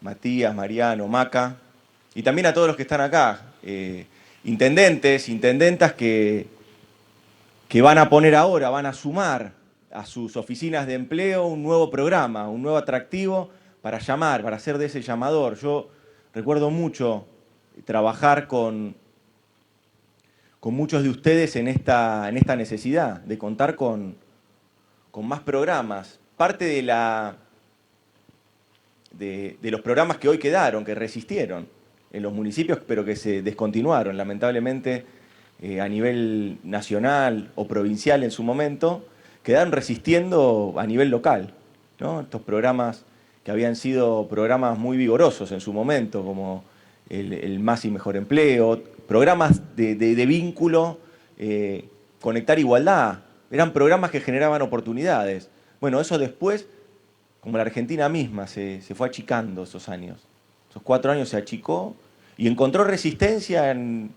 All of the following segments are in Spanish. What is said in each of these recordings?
Matías, Mariano, Maca, y también a todos los que están acá, intendentes, intendentas que van a poner ahora, van a sumar a sus oficinas de empleo un nuevo programa, un nuevo atractivo para llamar, para hacer de ese llamador. Yo recuerdo mucho trabajar con muchos de ustedes en esta necesidad de contar con más programas. Parte de los programas que hoy quedaron, que resistieron en los municipios, pero que se descontinuaron, lamentablemente, a nivel nacional o provincial en su momento, quedaron resistiendo a nivel local, ¿no? Estos programas que habían sido programas muy vigorosos en su momento, como el Más y Mejor Empleo, programas de vínculo, Conectar Igualdad, eran programas que generaban oportunidades. Bueno, eso después, como la Argentina misma, se fue achicando esos años. Esos 4 años se achicó y encontró resistencia en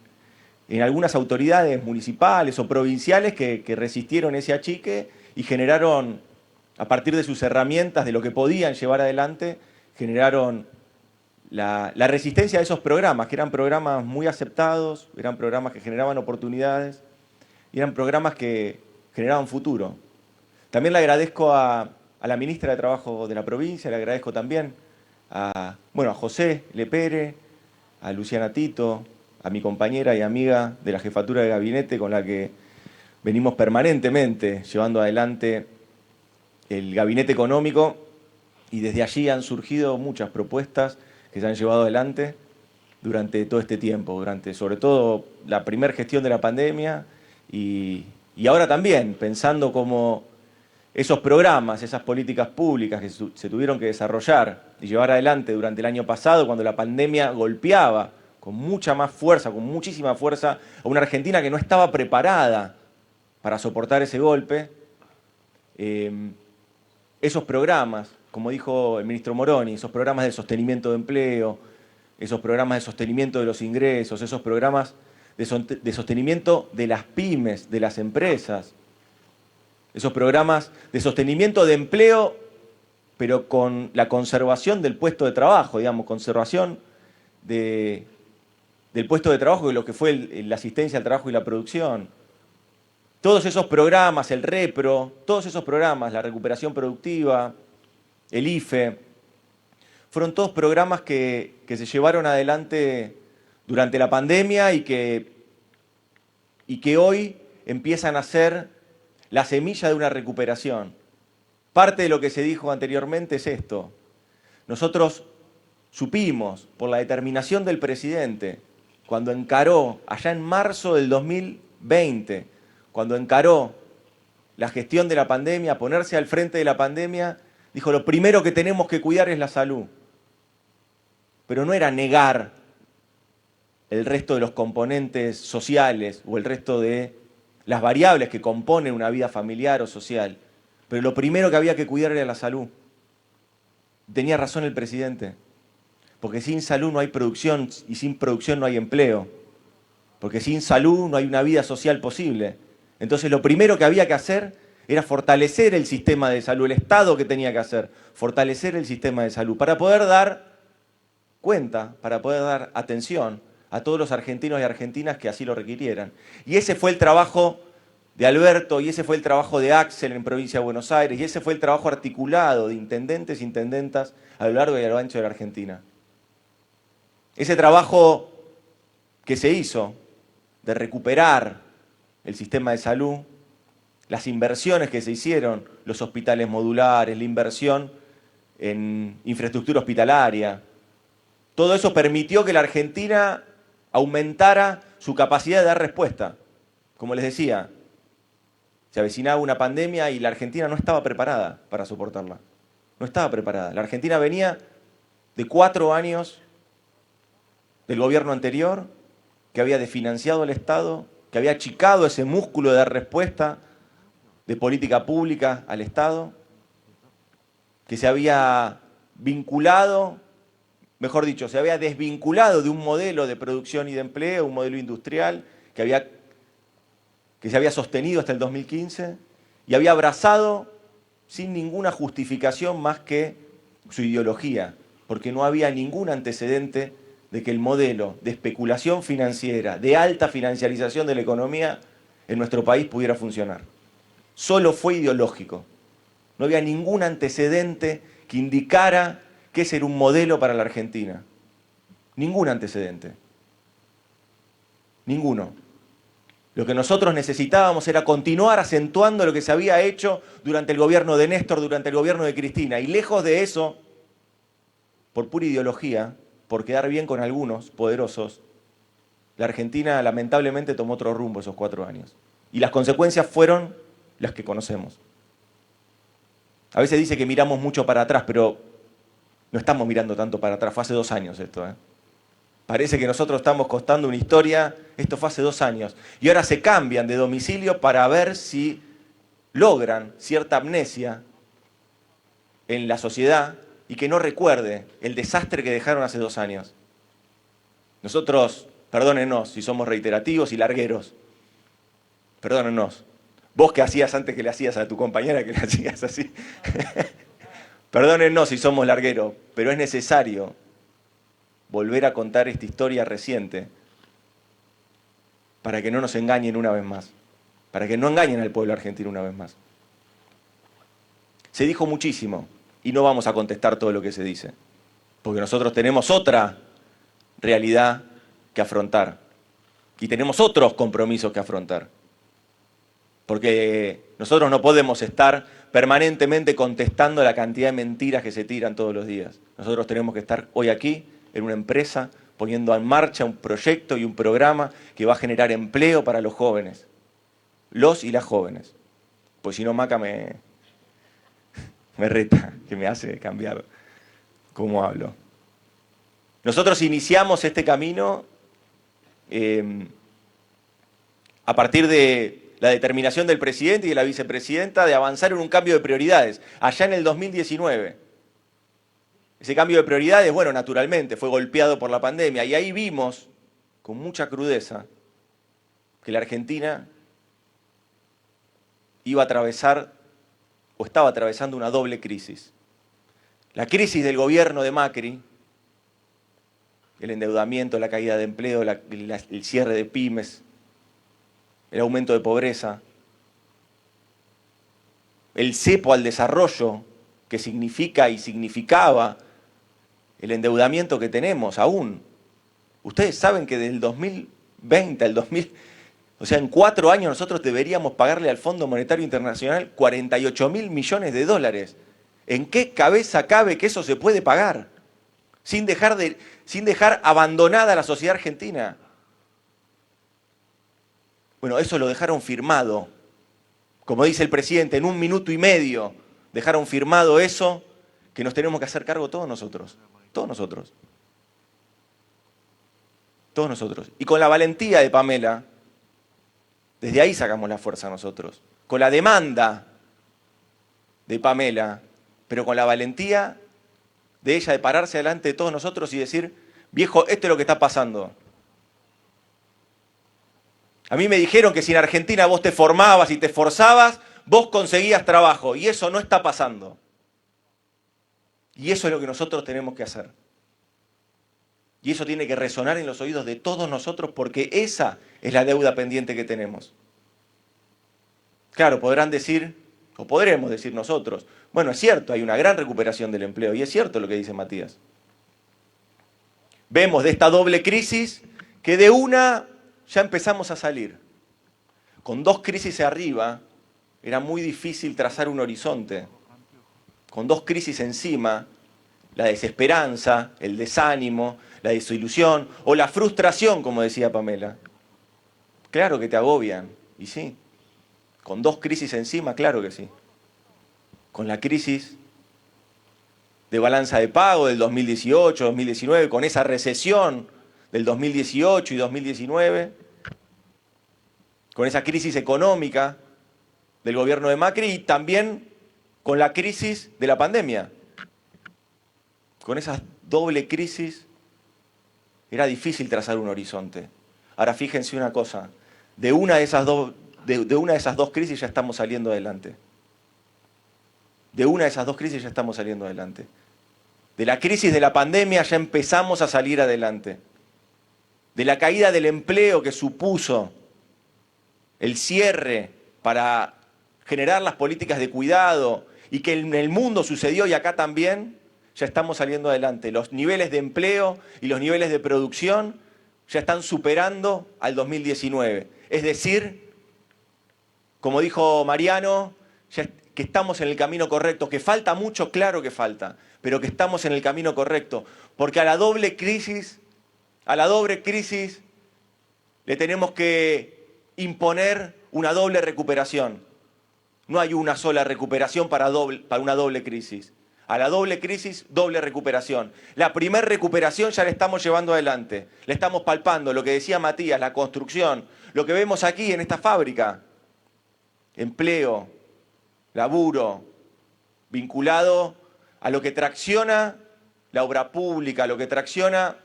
algunas autoridades municipales o provinciales que resistieron ese achique y generaron, a partir de sus herramientas, de lo que podían llevar adelante, generaron la resistencia a esos programas, que eran programas muy aceptados, eran programas que generaban oportunidades y eran programas que generaban futuro. También le agradezco a la ministra de Trabajo de la provincia, le agradezco también a José Lepere, a Luciana Tito, a mi compañera y amiga de la jefatura de gabinete con la que venimos permanentemente llevando adelante el gabinete económico, y desde allí han surgido muchas propuestas que se han llevado adelante durante todo este tiempo, durante sobre todo la primera gestión de la pandemia y ahora también, pensando cómo esos programas, esas políticas públicas que se tuvieron que desarrollar y llevar adelante durante el año pasado, cuando la pandemia golpeaba con mucha más fuerza, con muchísima fuerza, a una Argentina que no estaba preparada para soportar ese golpe, esos programas, como dijo el ministro Moroni, esos programas de sostenimiento de empleo, esos programas de sostenimiento de los ingresos, esos programas de sostenimiento de las pymes, de las empresas, esos programas de sostenimiento de empleo, pero con la conservación del puesto de trabajo, digamos, conservación del puesto de trabajo, de lo que fue la asistencia al trabajo y la producción. Todos esos programas, el REPRO, todos esos programas, la recuperación productiva, el IFE, fueron todos programas que se llevaron adelante durante la pandemia y que hoy empiezan a ser la semilla de una recuperación. Parte de lo que se dijo anteriormente es esto. Nosotros supimos, por la determinación del presidente, cuando encaró, allá en marzo del 2020, cuando encaró la gestión de la pandemia, ponerse al frente de la pandemia, dijo, lo primero que tenemos que cuidar es la salud. Pero no era negar el resto de los componentes sociales o el resto de las variables que componen una vida familiar o social. Pero lo primero que había que cuidar era la salud. Tenía razón el presidente, porque sin salud no hay producción y sin producción no hay empleo, porque sin salud no hay una vida social posible. Entonces lo primero que había que hacer era fortalecer el sistema de salud, el Estado que tenía que hacer, fortalecer el sistema de salud para poder dar cuenta, para poder dar atención a todos los argentinos y argentinas que así lo requirieran. Y ese fue el trabajo de Alberto, y ese fue el trabajo de Axel en Provincia de Buenos Aires, y ese fue el trabajo articulado de intendentes e intendentas a lo largo y a lo ancho de la Argentina. Ese trabajo que se hizo de recuperar el sistema de salud, las inversiones que se hicieron, los hospitales modulares, la inversión en infraestructura hospitalaria, todo eso permitió que la Argentina aumentara su capacidad de dar respuesta. Como les decía, se avecinaba una pandemia y la Argentina no estaba preparada para soportarla. No estaba preparada. La Argentina venía de 4 años del gobierno anterior, que había desfinanciado al Estado, que había achicado ese músculo de dar respuesta de política pública al Estado, que se había vinculado, mejor dicho, se había desvinculado de un modelo de producción y de empleo, un modelo industrial que se había sostenido hasta el 2015 y había abrazado sin ninguna justificación más que su ideología, porque no había ningún antecedente de que el modelo de especulación financiera, de alta financiarización de la economía en nuestro país pudiera funcionar. Solo fue ideológico. No había ningún antecedente que indicara que ese era un modelo para la Argentina. Ningún antecedente. Ninguno. Lo que nosotros necesitábamos era continuar acentuando lo que se había hecho durante el gobierno de Néstor, durante el gobierno de Cristina. Y lejos de eso, por pura ideología, por quedar bien con algunos poderosos, la Argentina lamentablemente tomó otro rumbo esos 4 años. Y las consecuencias fueron las que conocemos. A veces dice que miramos mucho para atrás, pero no estamos mirando tanto para atrás. Fue hace 2 años esto, ¿eh? Parece que nosotros estamos contando una historia, esto fue hace 2 años. Y ahora se cambian de domicilio para ver si logran cierta amnesia en la sociedad y que no recuerde el desastre que dejaron hace 2 años. Nosotros, perdónennos si somos reiterativos y largueros, perdónennos. Vos que hacías antes que le hacías a tu compañera que le hacías así. Perdónennos si somos largueros, pero es necesario volver a contar esta historia reciente para que no nos engañen una vez más, para que no engañen al pueblo argentino una vez más. Se dijo muchísimo y no vamos a contestar todo lo que se dice, porque nosotros tenemos otra realidad que afrontar y tenemos otros compromisos que afrontar. Porque nosotros no podemos estar permanentemente contestando la cantidad de mentiras que se tiran todos los días. Nosotros tenemos que estar hoy aquí, en una empresa, poniendo en marcha un proyecto y un programa que va a generar empleo para los jóvenes. Los y las jóvenes. Pues si no, Maca me reta, que me hace cambiar cómo hablo. Nosotros iniciamos este camino a partir de la determinación del presidente y de la vicepresidenta de avanzar en un cambio de prioridades, allá en el 2019. Ese cambio de prioridades, bueno, naturalmente, fue golpeado por la pandemia y ahí vimos, con mucha crudeza, que la Argentina iba a atravesar o estaba atravesando una doble crisis. La crisis del gobierno de Macri, el endeudamiento, la caída de empleo, el cierre de pymes, el aumento de pobreza, el cepo al desarrollo que significa y significaba el endeudamiento que tenemos aún. Ustedes saben que del 2020 al 2000, o sea, en 4 años nosotros deberíamos pagarle al Fondo Monetario Internacional 48.000 millones de dólares. ¿En qué cabeza cabe que eso se puede pagar? Sin dejar abandonada a la sociedad argentina. Bueno, eso lo dejaron firmado. Como dice el presidente, en 1 minuto y medio dejaron firmado eso, que nos tenemos que hacer cargo todos nosotros. Todos nosotros. Todos nosotros. Y con la valentía de Pamela, desde ahí sacamos la fuerza nosotros. Con la demanda de Pamela, pero con la valentía de ella de pararse delante de todos nosotros y decir, viejo, esto es lo que está pasando. A mí me dijeron que si en Argentina vos te formabas y te esforzabas, vos conseguías trabajo. Y eso no está pasando. Y eso es lo que nosotros tenemos que hacer. Y eso tiene que resonar en los oídos de todos nosotros porque esa es la deuda pendiente que tenemos. Claro, podrán decir, o podremos decir nosotros, bueno, es cierto, hay una gran recuperación del empleo. Y es cierto lo que dice Matías. Vemos de esta doble crisis que de una ya empezamos a salir. Con 2 crisis arriba, era muy difícil trazar un horizonte. Con 2 crisis encima, la desesperanza, el desánimo, la desilusión o la frustración, como decía Pamela. Claro que te agobian, y sí. Con 2 crisis encima, claro que sí. Con la crisis de balanza de pago del 2018, 2019, con esa recesión del 2018 y 2019, con esa crisis económica del gobierno de Macri y también con la crisis de la pandemia. Con esa doble crisis era difícil trazar un horizonte. Ahora fíjense una cosa, de una de esas dos crisis ya estamos saliendo adelante. De una de esas 2 crisis ya estamos saliendo adelante. De la crisis de la pandemia ya empezamos a salir adelante. De la caída del empleo que supuso el cierre para generar las políticas de cuidado y que en el mundo sucedió y acá también, ya estamos saliendo adelante. Los niveles de empleo y los niveles de producción ya están superando al 2019. Es decir, como dijo Mariano, que estamos en el camino correcto, que falta mucho, claro que falta, pero que estamos en el camino correcto, porque a la doble crisis le tenemos que imponer una doble recuperación. No hay una sola recuperación para una doble crisis. A la doble crisis, doble recuperación. La primera recuperación ya la estamos llevando adelante, la estamos palpando, lo que decía Matías, la construcción, lo que vemos aquí en esta fábrica. Empleo, laburo, vinculado a lo que tracciona la obra pública, a lo que tracciona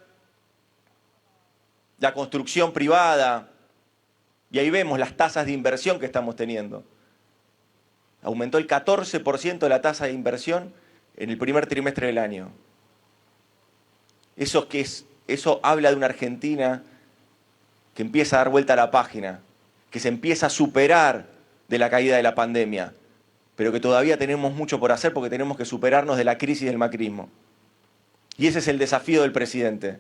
la construcción privada. Y ahí vemos las tasas de inversión que estamos teniendo. Aumentó el 14% la tasa de inversión en el primer trimestre del año. Eso habla de una Argentina que empieza a dar vuelta a la página, que se empieza a superar de la caída de la pandemia, pero que todavía tenemos mucho por hacer porque tenemos que superarnos de la crisis del macrismo. Y ese es el desafío del presidente.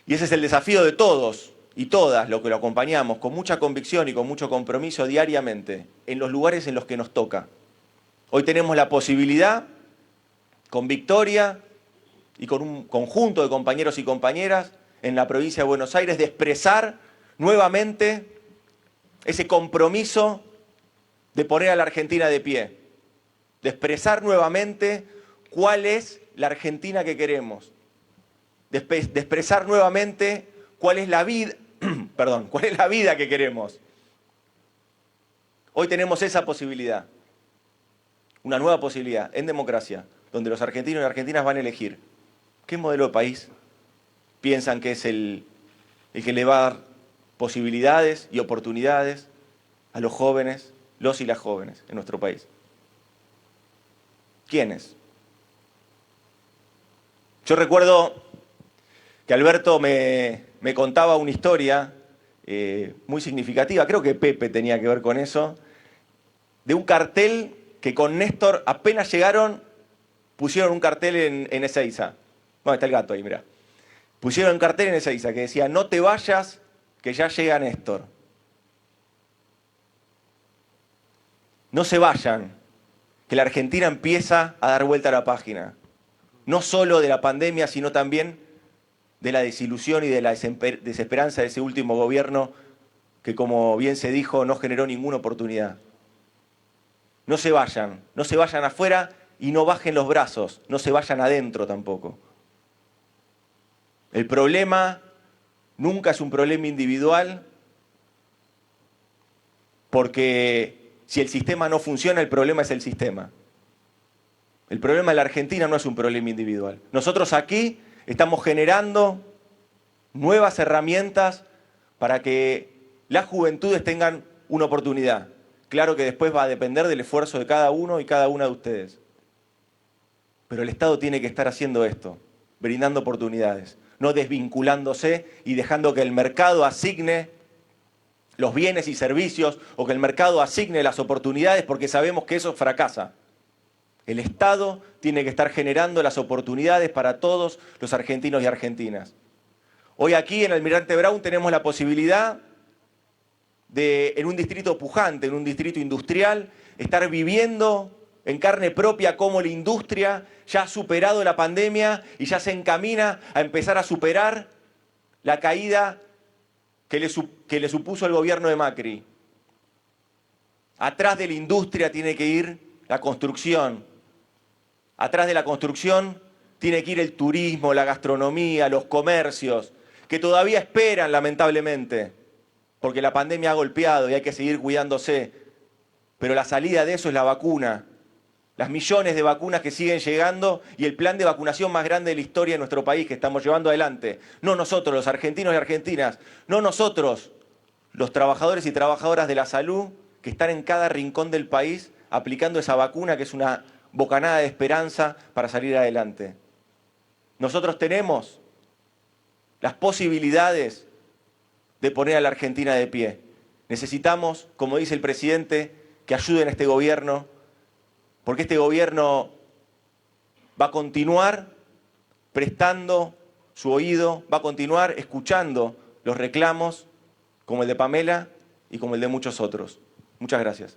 Y ese es el desafío de todos y todas los que lo acompañamos con mucha convicción y con mucho compromiso diariamente en los lugares en los que nos toca. Hoy tenemos la posibilidad, con Victoria y con un conjunto de compañeros y compañeras en la provincia de Buenos Aires, de expresar nuevamente ese compromiso de poner a la Argentina de pie, de expresar nuevamente cuál es la Argentina que queremos, de expresar nuevamente cuál es la vida, cuál es la vida que queremos. Hoy tenemos esa posibilidad, una nueva posibilidad en democracia, donde los argentinos y argentinas van a elegir qué modelo de país piensan que es el que le va a dar posibilidades y oportunidades a los jóvenes, los y las jóvenes en nuestro país. ¿Quiénes? Yo recuerdo que Alberto me contaba una historia muy significativa, creo que Pepe tenía que ver con eso, de un cartel que con Néstor apenas llegaron, pusieron un cartel en Ezeiza. Bueno, está el gato ahí, mirá. Pusieron un cartel en Ezeiza que decía, no te vayas, que ya llega Néstor. No se vayan, que la Argentina empieza a dar vuelta a la página. No solo de la pandemia, sino también de la desilusión y de la desesperanza de ese último gobierno que, como bien se dijo, no generó ninguna oportunidad. No se vayan afuera y no bajen los brazos, no se vayan adentro tampoco. El problema nunca es un problema individual, porque si el sistema no funciona, el problema es el sistema. El problema de la Argentina no es un problema individual. Nosotros aquí estamos generando nuevas herramientas para que las juventudes tengan una oportunidad. Claro que después va a depender del esfuerzo de cada uno y cada una de ustedes. Pero el Estado tiene que estar haciendo esto, brindando oportunidades, no desvinculándose y dejando que el mercado asigne los bienes y servicios o que el mercado asigne las oportunidades, porque sabemos que eso fracasa. El Estado tiene que estar generando las oportunidades para todos los argentinos y argentinas. Hoy aquí en Almirante Brown tenemos la posibilidad de, en un distrito pujante, en un distrito industrial, estar viviendo en carne propia cómo la industria ya ha superado la pandemia y ya se encamina a empezar a superar la caída que le supuso el gobierno de Macri. Atrás de la industria tiene que ir la construcción. Atrás de la construcción tiene que ir el turismo, la gastronomía, los comercios, que todavía esperan, lamentablemente, porque la pandemia ha golpeado y hay que seguir cuidándose. Pero la salida de eso es la vacuna. Las millones de vacunas que siguen llegando y el plan de vacunación más grande de la historia de nuestro país que estamos llevando adelante. No nosotros, los argentinos y argentinas, no nosotros, los trabajadores y trabajadoras de la salud que están en cada rincón del país aplicando esa vacuna que es una bocanada de esperanza para salir adelante. Nosotros tenemos las posibilidades de poner a la Argentina de pie. Necesitamos, como dice el presidente, que ayuden a este gobierno, porque este gobierno va a continuar prestando su oído, va a continuar escuchando los reclamos como el de Pamela y como el de muchos otros. Muchas gracias.